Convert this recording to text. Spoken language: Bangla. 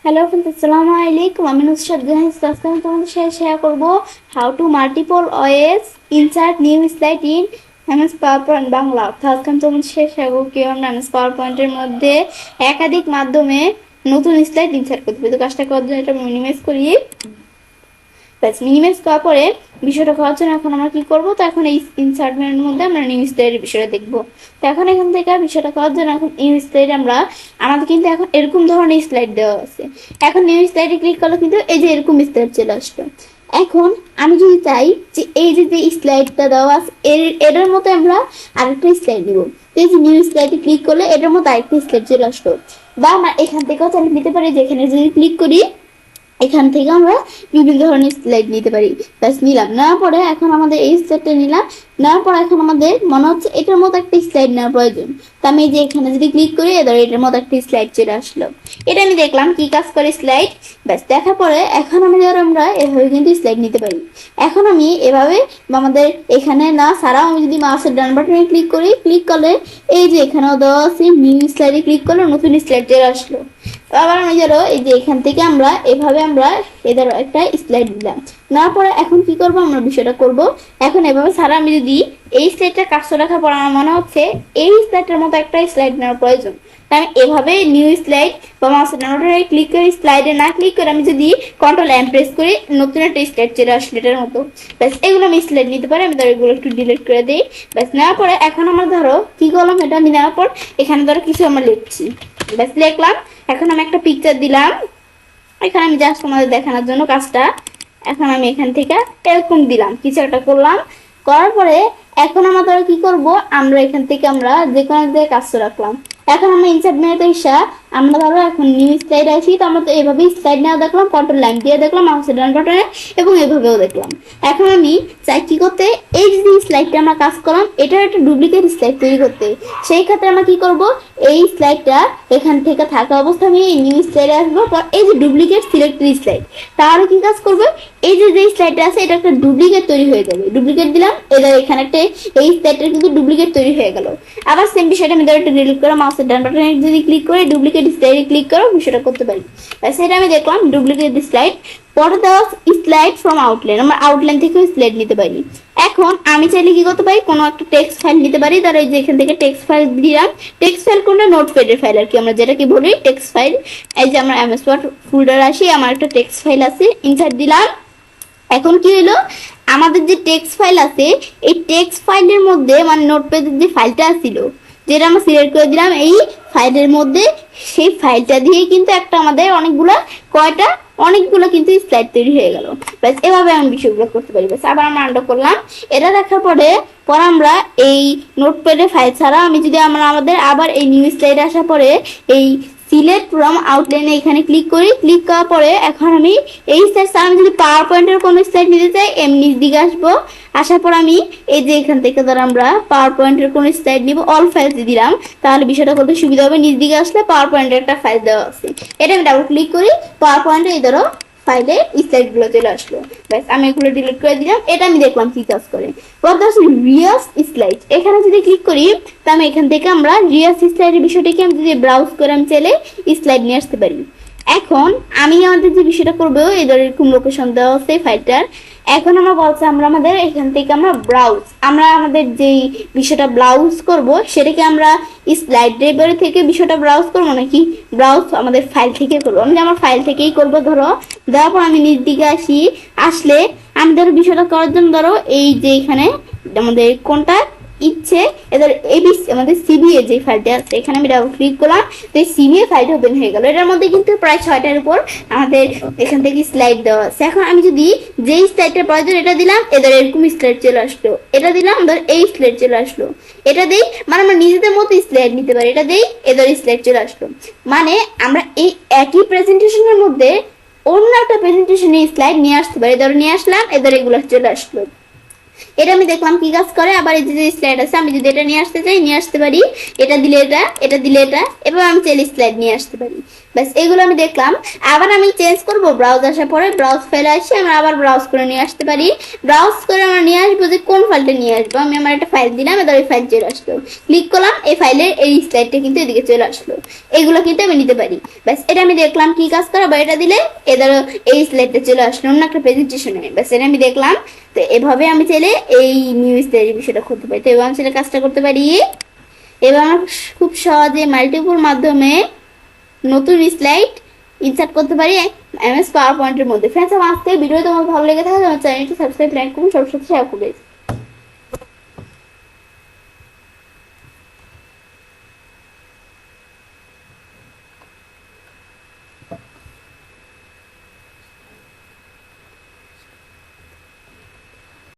হ্যালো ফ্রেন্ডস, আসসালামু আলাইকুম। আমি নুসরাত জাহান। আজকে আমি তোমাদের সাথে শেয়ার করব how to multiple ways insert new slide in MS PowerPoint Bangla. অর্থাৎ আজকে আমি তোমাদের সাথে শেয়ার করবো কিভাবে আমরা এমএস পাওয়ার পয়েন্টের মধ্যে একাধিক মাধ্যমে নতুন স্লাইড ইনসার্ট করতে পারি। তো কাজটা করার জন্য এটা মিনিমাইজ করি। ব্যাস, মিনিমাইজ করার পরে বিষয়টা করার জন্য এখন আমরা কি করবো, তো এখন এই ইনসার্টমেন্টের মধ্যে আমরা নিউ স্লাইডের বিষয়টা দেখবো। তো এখন এখান থেকে বিষয়টা করার জন্য এখন নিউ স্লাইড আমাদের কিন্তু এখন এরকম ধরনের স্লাইড দেওয়া আছে। এখন নিউ স্লাইডে ক্লিক করলে কিন্তু এই যে এরকম স্লাইড চলে আসলো। এখন আমি যদি চাই যে এই যে স্লাইডটা দেওয়া আছে এটার মতো আমরা আরেকটা স্লাইড দিব, এই যে নিউ স্লাইডে ক্লিক করলে এটার মতো আরেকটা স্লাইড চলে আসলো। বা আমরা এখান থেকেও চাইলে নিতে পারি, যেখানে যদি ক্লিক করি এখান থেকে আমরা বিভিন্ন ধরনের স্লাইড নিতে পারি। ব্যাস, নিলাম। নেওয়ার পরে এখন আমাদের এই স্লাইডটা নিলাম। নেওয়ার পর এখন আমাদের মনে হচ্ছে এটার মতো একটা স্লাইড নেওয়ার প্রয়োজন। তো আমি যে এখানে যদি ক্লিক করি এটার মতো একটা স্লাইড চলে আসলো। এটা আমি দেখলাম কি কাজ করে স্লাইড। ব্যাস, দেখার পরে এখন আমরা এভাবে কিন্তু স্লাইড নিতে পারি। এখন আমি এভাবে আমাদের এখানে না ছাড়াও আমি যদি মাউসের ডান বাটনে ক্লিক করি, ক্লিক করলে এই যে এখানেও দেওয়া আছে নিউ স্লাইডে ক্লিক করলে নতুন স্লাইড চলে আসলো। আবার আমি ধরো এই যে এখান থেকে আমরা এভাবে এদের একটা স্লাইড দিলাম। না পরে এখন কি করব, আমরা বিষয়টা করব। এখন এভাবে ছাড়া আমি যদি এই স্লাইডটা কাজটা রাখার পর আমার মনে হচ্ছে এই স্লাইডটার মতো একটা স্লাইড নেওয়ার প্রয়োজন, আমি এভাবে নিউ স্লাইড বা মাউসের ডান বাটনে ক্লিক করে স্লাইডে না ক্লিক করে আমি যদি কন্ট্রোল এম প্রেস করি নতুন একটা স্লাইড চলে আসলে এটার মতো। ব্যাস, এগুলো আমি স্লাইড নিতে পারি। আমি ধরো এগুলো একটু ডিলিট করে দিই। ব্যাস, নেওয়ার পরে এখন আমার ধরো কি করলাম, এটা আমি নেওয়ার পর এখানে ধরো কিছু আমরা লিখছি। ব্যাস, লিখলাম। এখন আমি একটা পিকচার দিলাম। এখানে আমি জাস্ট তোমাদের দেখানোর জন্য কাজটা এখন আমি এখান থেকে এরকম দিলাম, কিছু একটা করলাম। করার পরে এখন আমরা কি করব, আমরা এখান থেকে আমরা যে কোনো জায়গায় কাজটা রাখলাম। এখন আমরা ইনসার্ট মেনুতে এসে আমরা ধরো এখন নিউ স্লাইড আসি। তো আমরা তো এইভাবেই স্লাইড নেওয়া দেখলাম, কন্ট্রোল লাইন দিয়ে দেখলাম মাউসের ডান বাটনে, এবং এভাবেও দেখলাম। এখন আমি চাই কি করতে, এই যে স্লাইডটা আমরা কাজ করলাম এটার একটা ডুপ্লিকেট স্লাইড তৈরি করতে। সেই ক্ষেত্রে আমরা কি করব, এই স্লাইডটা এখান থেকে থাকা অবস্থা আমি এই নিউ স্লাইডে আসবো। পর এই যে ডুপ্লিকেট সিলেক্টেড স্লাইড, তাহলে কি কাজ করবে, এই যে স্লাইডটা আছে এটা একটা ডুপ্লিকেট তৈরি হয়ে যাবে। ডুপ্লিকেট দিলাম, এদের এখানে একটা এই স্লাইডটা কিন্তু ডুপ্লিকেট তৈরি হয়ে গেল। আবার সেম বিষয়টা আমি ধরো একটা ডিলিট করে মাউসের ডান বাটনে যদি ক্লিক করে ডুপ্লিকেট স্লাইডে ক্লিক করো বিষয়টা করতে পারি। সেটা আমি দেখলাম ডুপ্লিকেট স্লাইড। পরে দেওয়া স্লাইড ফ্রম আউটলাইন, আমরা আউটলাইন থেকেও স্লাইড নিতে পারি। এখন আমি চাইলে কি করতে পারি, কোনো একটা টেক্সট ফাইল নিতে পারি। তার এই যে এখান থেকে টেক্সট ফাইল দিলাম। টেক্সট ফাইল কোনটা, নোটপ্যাডের ফাইল আর কি, আমরা যেটাকে বলি টেক্সট ফাইল। এই যে আমরা এমএস ওয়ার্ড ফোল্ডার আসি, আমার একটা টেক্সট ফাইল আছে, ইনসার্ট দিলাম। এখন কি হলো, আমাদের যে টেক্সট ফাইল আছে এই টেক্সট ফাইলের মধ্যে মানে নোটপ্যাডের যে ফাইলটা ছিল যেটা আমরা সিলেক্ট করে দিলাম এই ফাইলের মধ্যে, সেই ফাইলটা দিয়ে কিন্তু একটা আমাদের অনেকগুলো কিন্তু স্লাইড তৈরি হয়ে গেল। ব্যাস, এভাবে আমি বিষয়গুলো করতে পারি। ব্যাস, আবার আমরা আন্ডার করলাম। এটা দেখার পরে আমরা এই নোটপ্যাডের ফাইল ছাড়া আমি যদি আমাদের আবার এই নিউ স্লাইডে আসার পরে এই সিলেক্ট ফ্রম আউটলাইনে এখানে ক্লিক করি। ক্লিক করার পরে এখন আমি এই স্লাইড ছাড়া আমি যদি পাওয়ার পয়েন্টের কোনো স্লাইড নিতে চাই এমনি দিকে আসবো। আসার পর আমি এই যে এখান থেকে ধর আমরা পাওয়ার পয়েন্টের কোনো স্লাইড নিব, অল ফাইলস দিলাম, তাহলে বিষয়টা করতে সুবিধা হবে। নিচ দিকে আসলে পাওয়ার পয়েন্টের একটা ফাইল দেওয়া আছে, এটা আমি ডাবল ক্লিক করি, পাওয়ার পয়েন্টে এই ধরো ফাইলে স্লাইড গুলো চলে আসলো। ব্যাস, আমি এগুলো ডিলিট করে দিলাম। এটা আমি দেখলাম কি কাজ করে। রিয়াস স্লাইড, এখানে যদি ক্লিক করি তো আমি এখান থেকে আমরা রিয়াস স্লাইডের বিষয়টাকে আমি যদি ব্রাউজ করে আমি চাইলে স্লাইড নিয়ে আসতে পারি। এখন আমি আমাদের যে বিষয়টা করবো এই ধর এরকম লোকেশন দেওয়া আছে ফাইলটার। এখন আমরা বলছি আমাদের এখান থেকে আমরা আমাদের যেই বিষয়টা ব্রাউজ করব সেটাকে আমরা স্লাইড লাইব্রেরি থেকে বিষয়টা ব্রাউজ করবো নাকি ব্রাউজ আমাদের ফাইল থেকে করবো। আমি আমার ফাইল থেকেই করবো। ধরো দেওয়ার পর আমি নিচ দিকে আসলে আমি ধরো বিষয়টা করার জন্য ধরো এই যে এখানে আমাদের কোনটা ইচ্ছে এদের এবিসি আমাদের সিবিএ যে ফাইলটা আছে এখানে আমি ডাবল ক্লিক করলাম, তো এই সিবিএ ফাইলটা ওপেন হয়ে গেল। এটার মধ্যে কিন্তু প্রায় 6টার উপর আমাদের এখান থেকে স্লাইড দেওয়া আছে। এখন আমি যদি যেই স্লাইডটার প্রয়োজন এটা দিলাম, এদের এরকম স্লাইড চলে আসলো। এটা দিলাম, ধর এই স্লাইড চলে আসলো। এটা দেই মানে আমরা নিজেদের মতো স্লাইড নিতে পারি। এটা দেই, এদের স্লাইড চলে আসলো। মানে আমরা এই একই প্রেজেন্টেশনের মধ্যে অন্য একটা প্রেজেন্টেশনে স্লাইড নিয়ে আসতে পারি। ধরো নিয়ে আসলাম, এদের এগুলো চলে আসলো। এটা আমি দেখলাম কি কাজ করে। আবার এই যে স্লাইড আছে, আমি যদি এটা নিয়ে আসতে চাই নিয়ে আসতে পারি, এটা দিলে এটা দিলে এটা, এবার আমি চাইলে স্লাইড নিয়ে আসতে পারি। ব্যাস এগুলো আমি দেখলাম। আবার আমি চেঞ্জ করব, ব্রাউজ আসার পরে ব্রাউজ ফাইলে আসি, আমরা আবার ব্রাউজ করে নিয়ে আসতে পারি। ব্রাউজ করে আমরা নিয়ে আসবো যে কোন ফাইলটা নিয়ে আসবো। আমি আমার একটা ফাইল দিলাম, এবার ওই ফাইল চলে আসলো, ক্লিক করলাম, এই ফাইলের এই স্লাইডটা কিন্তু এদিকে চলে আসলো। এগুলো কিন্তু আমি নিতে পারি। ব্যাস এটা আমি দেখলাম কি কাজ করে, বা এটা দিলে এদের এই স্লাইডটা চলে আসলো অন্য একটা প্রেজেন্টেশনে। ব্যাস এটা আমি দেখলাম। তো এভাবে আমি চাইলে এই নিউ স্লাইডের বিষয়টা করতে পারি। তো এবার আমি চাইলে কাজটা করতে পারি। এবার আমরা খুব সহজে মাল্টিপল মাধ্যমে নতুন স্লাইড ইনসার্ট করতে পারি এমএস পাওয়ার পয়েন্টের মধ্যে। ফ্রেন্ডস, আমার আজকে ভিডিও তোমার ভালো লেগে থাকে আমার চ্যানেলটি সাবস্ক্রাইব, লাইক করুন, সবার সাথে শেয়ার করবে।